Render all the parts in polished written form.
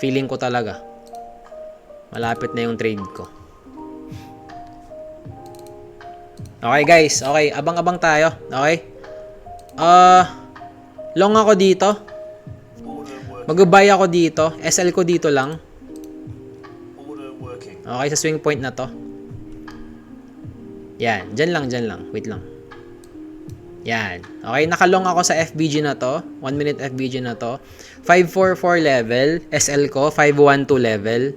Feeling ko talaga. Malapit na yung trade ko. Okay guys, okay. Abang-abang tayo. Okay? Long ako dito. Mag-buy ako dito. SL ko dito lang. Okay, sa swing point na to. Yan, dyan lang. Wait lang. Yan. Okay, nakalong ako sa FBG na to. 1 minute FBG na to. 544 level. SL ko, 512 level.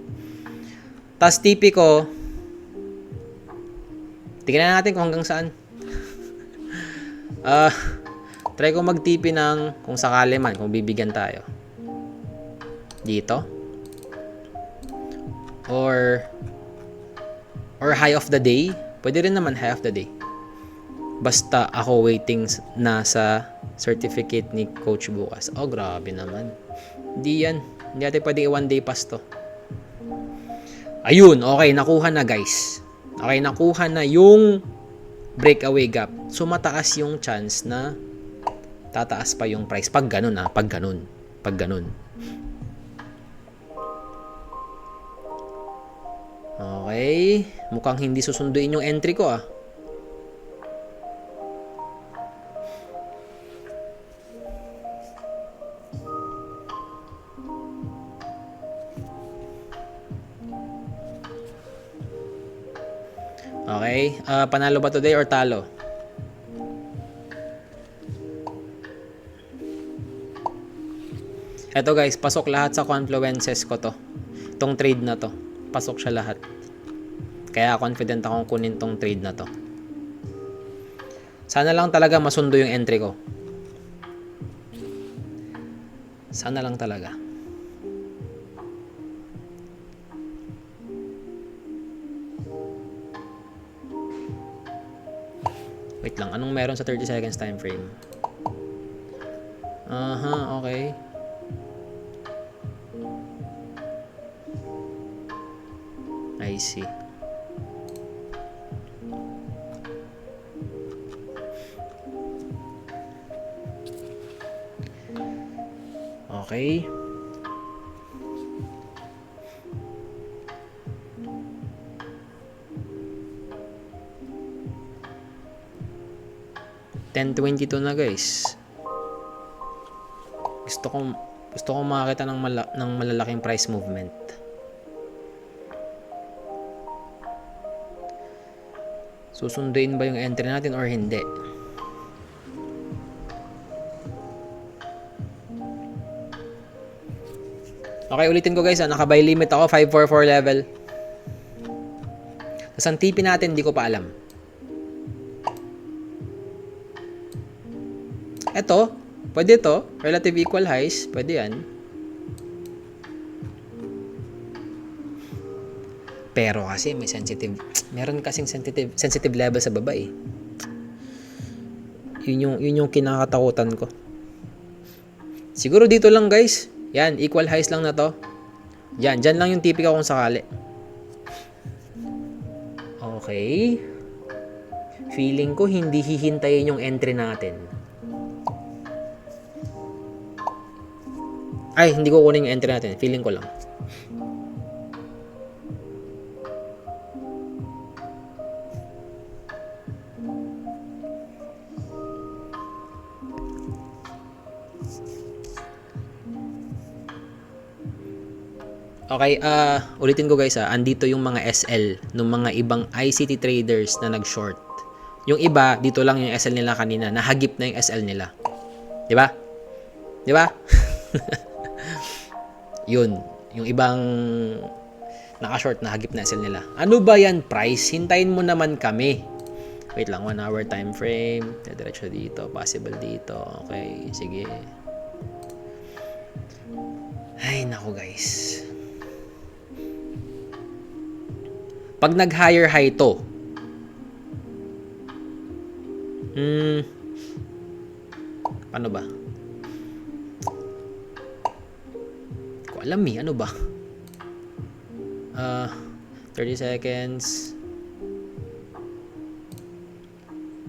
Tapos TP ko, tingnan natin kung hanggang saan. Try ko mag-TP ng kung sakali man, kung bibigyan tayo. Dito. Or high of the day. Pwede rin naman high of the day. Basta ako waiting na sa certificate ni Coach bukas. Oh, grabe naman. Hindi yan. Hindi natin pwedeng 1 day pass to. Ayun, okay, nakuha na guys. Okay, nakuha na yung breakaway gap. So, mataas yung chance na tataas pa yung price. Pag ganun ha, pag ganun. Okay, mukhang hindi susunduin yung entry ko ah. Okay, panalo ba today or talo? Eto guys, pasok lahat sa confluences ko to. Itong trade na to. Pasok siya lahat. Kaya confident akong kunin tong trade na to. Sana lang talaga masundo yung entry ko. Sana lang talaga. Wait lang, anong meron sa 30 seconds time frame? Okay. I see. Okay. $10.22 na guys. Gusto ko makakita ng malalaking price movement. Susunduin ba yung entry natin or hindi? Okay, ulitin ko guys, naka-buy limit ako, 544 level. Tapos ang TP natin, hindi ko pa alam. Eto, pwede to. Relative equal highs, pwede yan. Pero kasi may meron kasing sensitive level sa baba eh. Yun yung kinakatakutan ko. Siguro dito lang guys. Yan, equal highs lang na to. Yan, dyan lang yung TP ko kung sakali. Okay. Feeling ko hindi hihintayin yung entry natin. Ay, hindi ko kunin yung entry natin. Feeling ko lang. Okay, ulitin ko guys andito yung mga SL ng mga ibang ICT traders na nag-short. Yung iba, dito lang yung SL nila kanina. Nahagip na yung SL nila. Di ba? Di ba? Yun, yung ibang naka-short na hagip na SL nila. Ano ba yan price? Hintayin mo naman kami. Wait lang, 1 hour time frame. Diretso dito, possible dito. Okay, sige. Ay, naku guys. Pag nag-higher high to, paano ba? Ko alam ano ba? 30 seconds.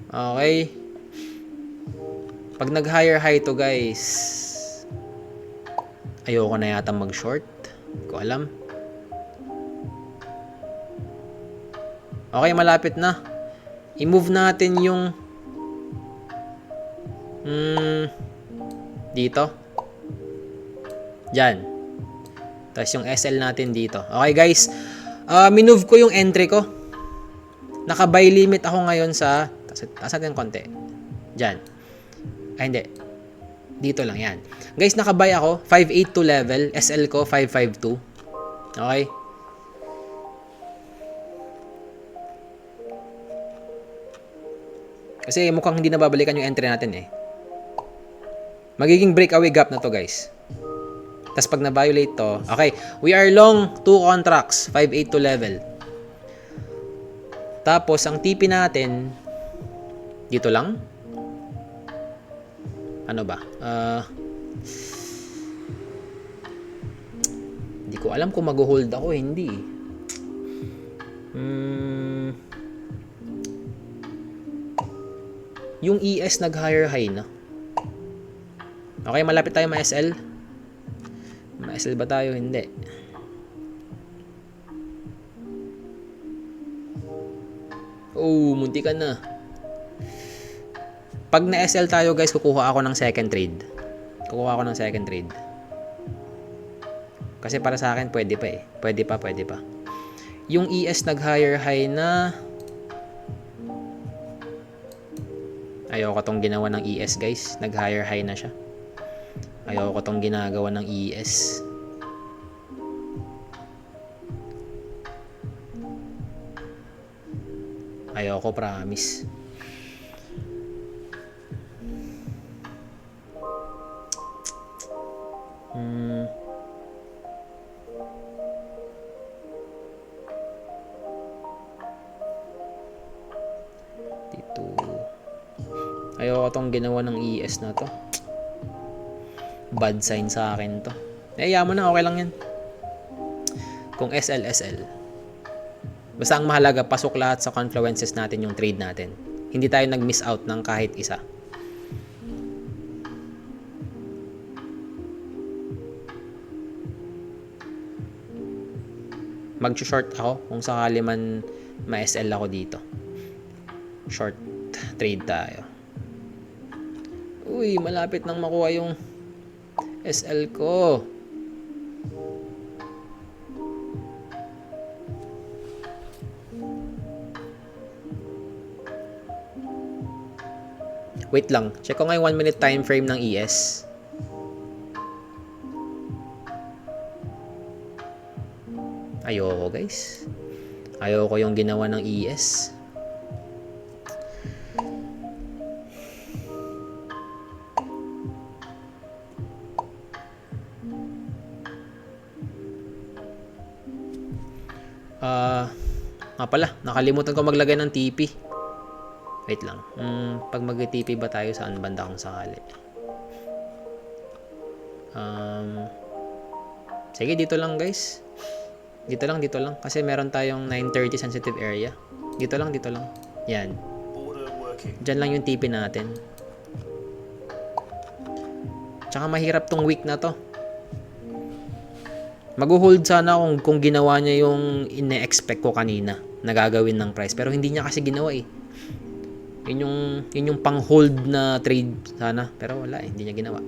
Okay. Pag nag-higher high to guys, ayoko na yata mag-short. Hindi ko alam. Okay, malapit na. I-move natin yung dito. Diyan. Tapos yung SL natin dito. Okay guys. Minove ko yung entry ko. Naka-buy limit ako ngayon sa taas natin konti. Diyan. Ay hindi. Dito lang yan. Guys, naka-buy ako. 582 level. SL ko 552. Okay. Kasi mukhang hindi na babalikan yung entry natin eh. Magiging breakaway gap na to guys. Tapos pag na-violate to, okay, we are long 2 contracts, 582 level. Tapos ang TP natin, dito lang. Ano ba? Hindi ko alam kung mag-hold ako, hindi. Yung ES nag-higher high na. Okay, malapit tayo ma-SL. Ma-SL ba tayo? Hindi. Oh, munti ka na. Pag na-SL tayo guys, kukuha ako ng second trade. Kukuha ako ng second trade. Kasi para sa akin, pwede pa eh. Pwede pa. Yung ES nag-higher high na. Ayoko tong ginawa ng ES guys. Nag-higher high na siya. Ayoko tong ginagawa ng ES. Ayoko, promise. Dito. Ayoko tong ginawa ng ES na to. Bad sign sa akin to. Mo na, okay lang yan. Kung SL. Basta ang mahalaga, pasok lahat sa confluences natin yung trade natin. Hindi tayo nag-miss out ng kahit isa. Mag-short ako kung sakali man ma-SL ako dito. Short trade tayo. Uy, malapit nang makuha yung SL ko. Wait lang. Check ko nga yung 1 minute time frame ng ES. Ayoko guys. Ayoko yung ginawa ng ES. Nga pala, nakalimutan ko maglagay ng TP. Wait lang. Pag mag-TP ba tayo, saan banda kung sakali? Sige, dito lang guys. Dito lang. Kasi meron tayong 930 sensitive area. Dito lang. Yan. Diyan lang yung TP natin. Tsaka mahirap tong week na to. Mag-hold sana kung ginawa niya yung ine-expect ko kanina na gagawin ng price. Pero hindi niya kasi ginawa eh. Yun yung pang-hold na trade sana. Pero wala eh, hindi niya ginawa.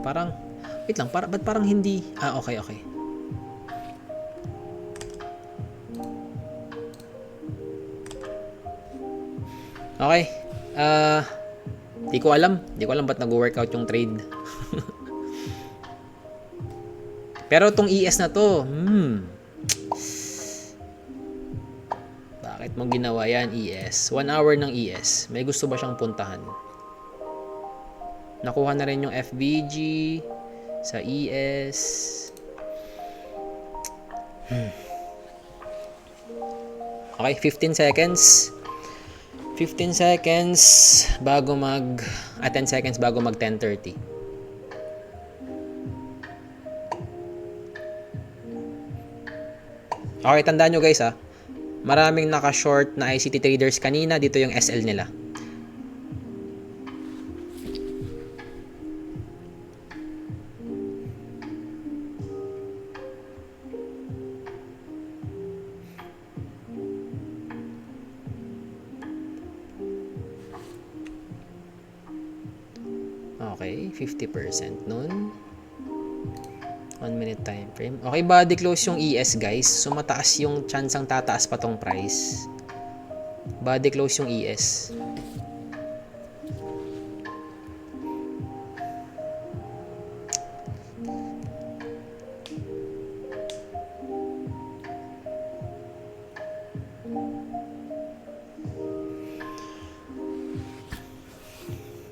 Parang, wait lang, ba't parang hindi, okay. Okay, di ko alam ba't nag-workout yung trade. Pero tong ES na to, bakit mo ginawa yan, ES? 1 hour ng ES, may gusto ba siyang puntahan? Nakuha na rin yung FBG sa ES. Okay, 15 seconds. 15 seconds bago 10 seconds bago mag 10:30. Okay, tandaan nyo guys maraming naka-short na ICT traders kanina. Dito yung SL nila. Okay, 50% nun. 1 minute time frame. Okay, body close yung ES guys. So mataas yung chance ang tataas pa tong price. Body close yung ES.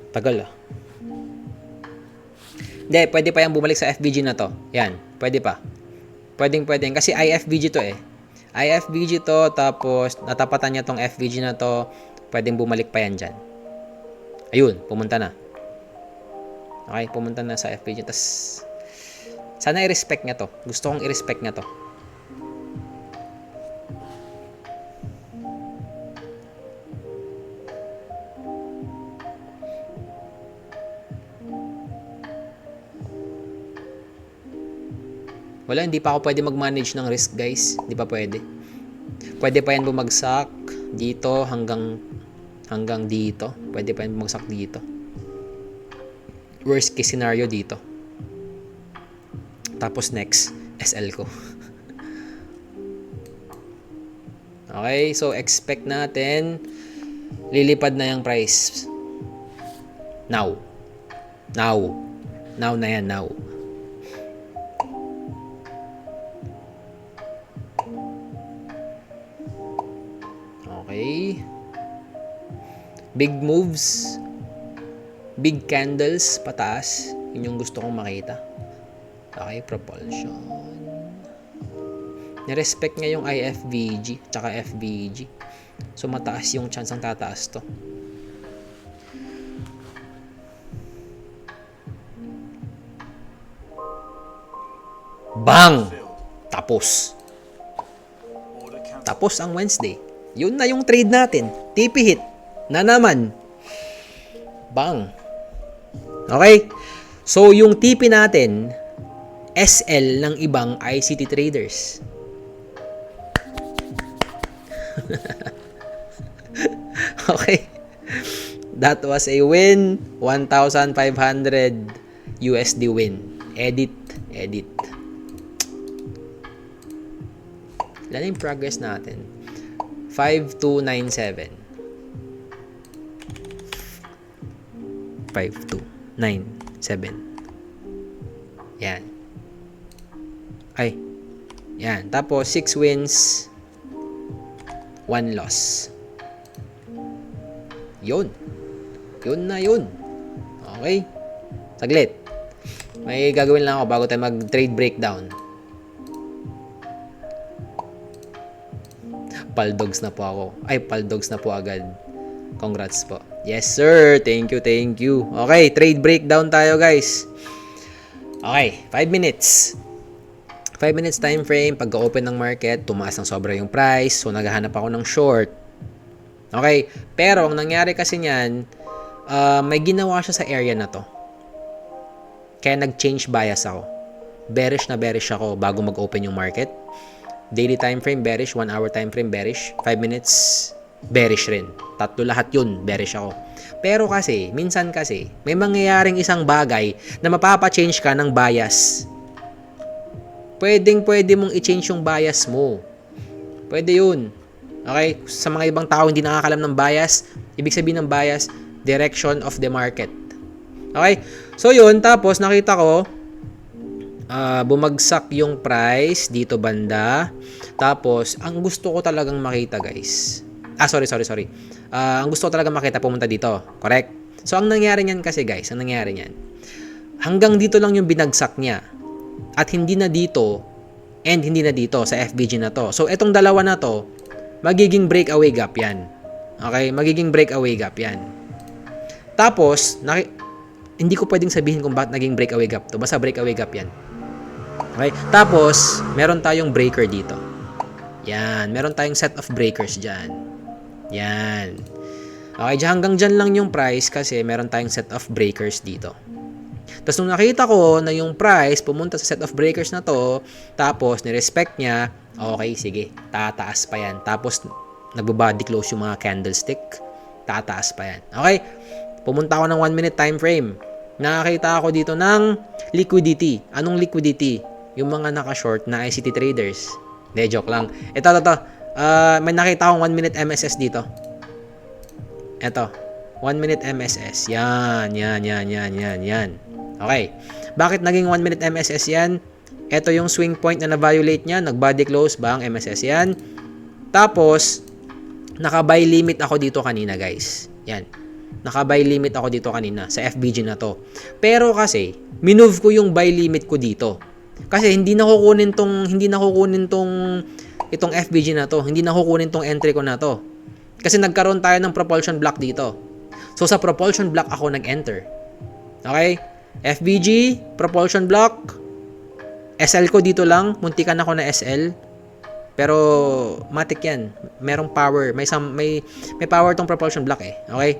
Tagal Hindi, pwede pa yan bumalik sa FVG na to. Yan, pwede pa. Pwedeng. Kasi IFVG to IFVG to, tapos natapatan niya tong FVG na to. Pwedeng bumalik pa yan dyan. Ayun, pumunta na. Okay, pumunta na sa FVG. Tas, sana i-respect niya to. Gusto kong i-respect niya to. Wala, hindi pa ako pwede mag-manage ng risk guys. Hindi pa pwede. Pwede pa yan bumagsak dito hanggang dito. Pwede pa yan bumagsak dito. Worst case scenario dito. Tapos next, SL ko. Okay, so expect natin lilipad na yung price. Now na yan. Okay. Big moves. Big candles pataas. Yun yung gusto kong makita. Okay, propulsion. Nirespect niya yung IFVG tsaka FVG. So mataas yung chance ang tataas to. Bang! Tapos ang Wednesday. Yun na yung trade natin. TP hit na naman. Bang. Okay. So, yung TP natin, SL ng ibang ICT traders. Okay. That was a win. 1,500 USD win. Edit. Ilan yung progress natin? 5297. 5297. Yan. Ay. Yan. Tapos 6 wins, 1 loss. Yun na yun. Okay. Saglit. May gagawin lang ako bago tayo mag-trade breakdown. Paldogs na po ako. Ay, paldogs na po agad. Congrats po. Yes, sir. Thank you. Okay, trade breakdown tayo, guys. Okay, 5 minutes. 5 minutes time frame. Pagka-open ng market, tumaas ng sobra yung price. So, naghahanap ako ng short. Okay, pero ang nangyari kasi niyan, may ginawa siya sa area na to. Kaya nag-change bias ako. Bearish ako bago mag-open yung market. Daily time frame bearish, 1 hour time frame bearish, 5 minutes bearish rin. Tatlo lahat yun, bearish ako. Pero kasi, minsan kasi, may mangyayaring isang bagay na mapapa-change ka ng bias. Pwede mong i-change yung bias mo. Pwede yun. Okay? Sa mga ibang tao hindi nakakalam ng bias, ibig sabihin ng bias, direction of the market. Okay? So yun, tapos nakita ko, bumagsak yung price dito banda. Tapos, ang gusto ko talagang makita, guys. Sorry. Ang gusto ko talagang makita, pumunta dito. Correct? So, ang nangyari niyan kasi, guys, hanggang dito lang yung binagsak niya. At hindi na dito, sa FVG na to. So, etong dalawa na to, magiging breakaway gap yan. Okay? Magiging breakaway gap yan. Tapos, hindi ko pwedeng sabihin kung bakit naging breakaway gap to. Basta breakaway gap yan. Okay? Tapos, meron tayong breaker dito. Yan. Meron tayong set of breakers dyan. Yan. Okay, hanggang dyan lang yung price kasi meron tayong set of breakers dito. Tapos nung nakita ko na yung price pumunta sa set of breakers na to, tapos ni-respect niya, okay, sige, tataas pa yan. Tapos nagbabody close yung mga candlestick, tataas pa yan. Okay, pumunta ako ng 1 minute time frame. Nakakita ako dito ng liquidity. Anong liquidity? Yung mga naka-short na ICT traders. Hindi, joke lang. Ito. May nakita akong 1 minute MSS dito. Ito. 1 minute MSS. Yan. Okay. Bakit naging 1 minute MSS yan? Ito yung swing point na na-violate niya. Nag-body close ba ang MSS yan? Tapos, naka-buy limit ako dito kanina, guys. Yan. Naka-buy limit ako dito kanina sa FBG na to. Pero kasi, minove ko yung buy limit ko dito. Kasi hindi na kukunin tong itong FBG na to. Hindi na kukunin tong entry ko na to. Kasi nagkaroon tayo ng propulsion block dito. So sa propulsion block ako nag-enter. Okay? FBG, propulsion block. SL ko dito lang, muntikan ako na SL. Pero matik 'yan. Merong power, may power tong propulsion block eh. Okay?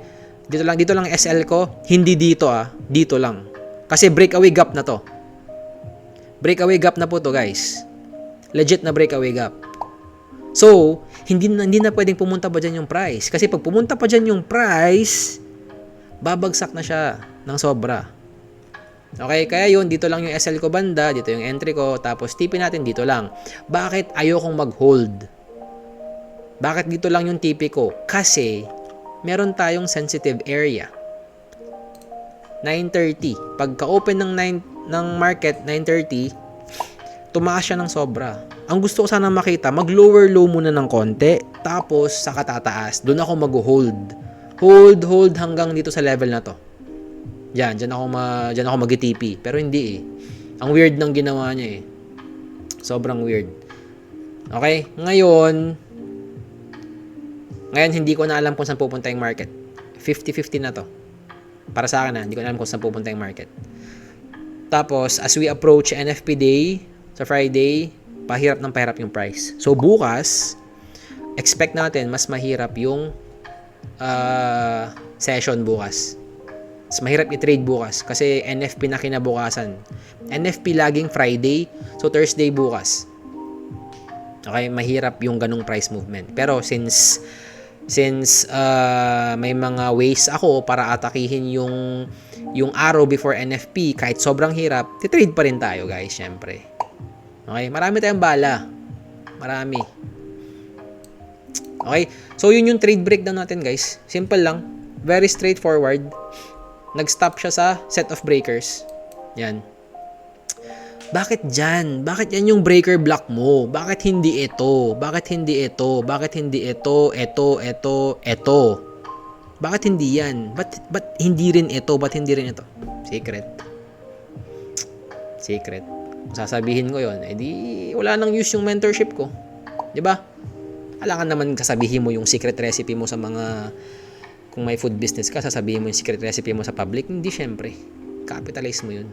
Dito lang SL ko, hindi dito dito lang. Kasi breakaway gap na to. Breakaway gap na po to, guys. Legit na breakaway gap. So, hindi na pwedeng pumunta pa dyan yung price. Kasi pag pumunta pa dyan yung price, babagsak na siya ng sobra. Okay, kaya yun, dito lang yung SL ko banda, dito yung entry ko, tapos TP natin dito lang. Bakit ayokong mag-hold? Bakit dito lang yung TP ko? Kasi, meron tayong sensitive area. 9:30. Pagka-open ng market, 9:30, tumaas siya ng sobra. Ang gusto ko sana makita, mag-lower low muna ng konti, tapos saka tataas. Doon ako mag-hold. Hold hanggang dito sa level na to. Diyan ako mag-TP. Pero hindi eh. Ang weird ng ginawa niya eh. Sobrang weird. Okay? Ngayon, hindi ko na alam kung saan pupunta yung market. 50-50 na to. Para sa akin hindi ko na alam kung saan pupunta yung market. Tapos, as we approach NFP day, sa Friday, pahirap yung price. So, bukas, expect natin mas mahirap yung session bukas. Mas mahirap i-trade bukas kasi NFP na kinabukasan. NFP laging Friday, so Thursday bukas. Okay, mahirap yung ganung price movement. Pero since may mga ways ako para atakihin yung araw before NFP, kahit sobrang hirap, titrade pa rin tayo, guys, syempre. Okay, marami tayong bala. Marami. Okay, so yun yung trade breakdown natin, guys. Simple lang. Very straightforward. Nag-stop siya sa set of breakers. Yan. Bakit dyan? Bakit yan yung breaker block mo? Bakit hindi ito? Bakit hindi ito? Bakit hindi ito? Ito? Bakit hindi yan? Ba't hindi rin ito? Ba't hindi rin ito? Secret. Sasabihin ko yon, di wala nang use yung mentorship ko. 'Di ba? Alangan naman sasabihin mo yung secret recipe mo sa mga, kung may food business ka, sasabihin mo yung secret recipe mo sa public. Hindi, syempre. Capitalize mo yun.